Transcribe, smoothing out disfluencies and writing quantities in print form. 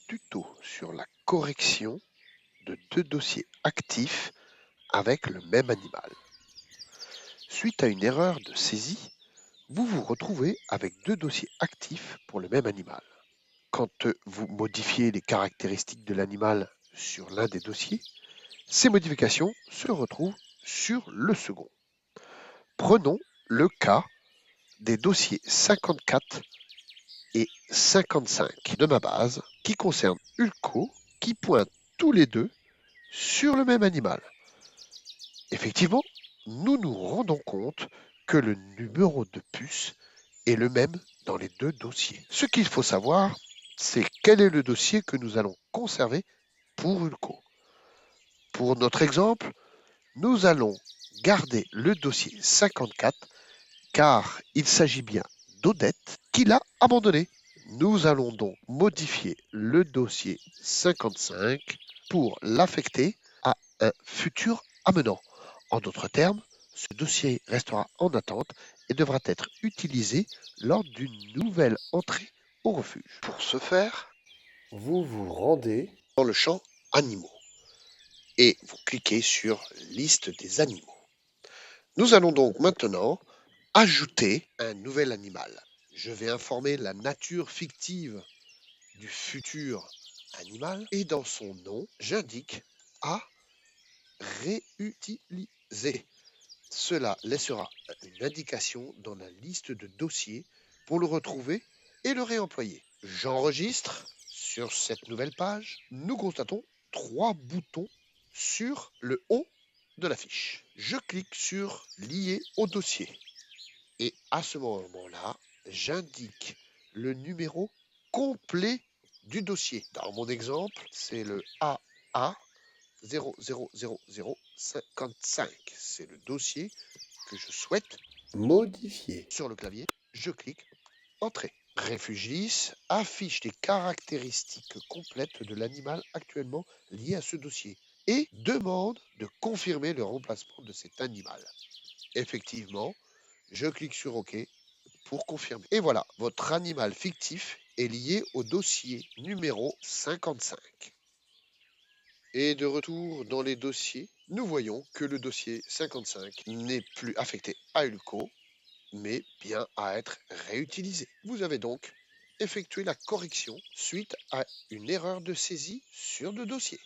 tuto sur la correction de deux dossiers actifs avec le même animal. Suite à une erreur de saisie, vous vous retrouvez avec deux dossiers actifs pour le même animal. Quand vous modifiez les caractéristiques de l'animal sur l'un des dossiers, ces modifications se retrouvent sur le second. Prenons le cas des dossiers 54 et 55 de ma base qui concernent Ulco qui pointent tous les deux sur le même animal. Effectivement, nous nous rendons compte que le numéro de puce est le même dans les deux dossiers. Ce qu'il faut savoir, c'est quel est le dossier que nous allons conserver pour Ulco. Pour notre exemple, nous allons garder le dossier 54 car il s'agit bien d'Odette qui l'a abandonné. Nous allons donc modifier le dossier 55 pour l'affecter à un futur amenant. En d'autres termes, ce dossier restera en attente et devra être utilisé lors d'une nouvelle entrée au refuge. Pour ce faire, vous vous rendez dans le champ Animaux et vous cliquez sur Liste des animaux. Nous allons donc maintenant ajouter un nouvel animal. Je vais informer la nature fictive du futur animal et dans son nom, j'indique à réutiliser. Cela laissera une indication dans la liste de dossiers pour le retrouver et le réemployer. J'enregistre sur cette nouvelle page. Nous constatons 3 boutons sur le haut de la fiche. Je clique sur Lier au dossier. Et à ce moment-là, j'indique le numéro complet du dossier. Dans mon exemple, c'est le AA 000055. C'est le dossier que je souhaite modifier. Sur le clavier, je clique Entrée. Refugis affiche les caractéristiques complètes de l'animal actuellement lié à ce dossier et demande de confirmer le remplacement de cet animal. Effectivement, je clique sur OK pour confirmer. Et voilà, votre animal fictif est lié au dossier numéro 55. Et de retour dans les dossiers, nous voyons que le dossier 55 n'est plus affecté à Ulco, mais bien à être réutilisé. Vous avez donc effectué la correction suite à une erreur de saisie sur le dossier.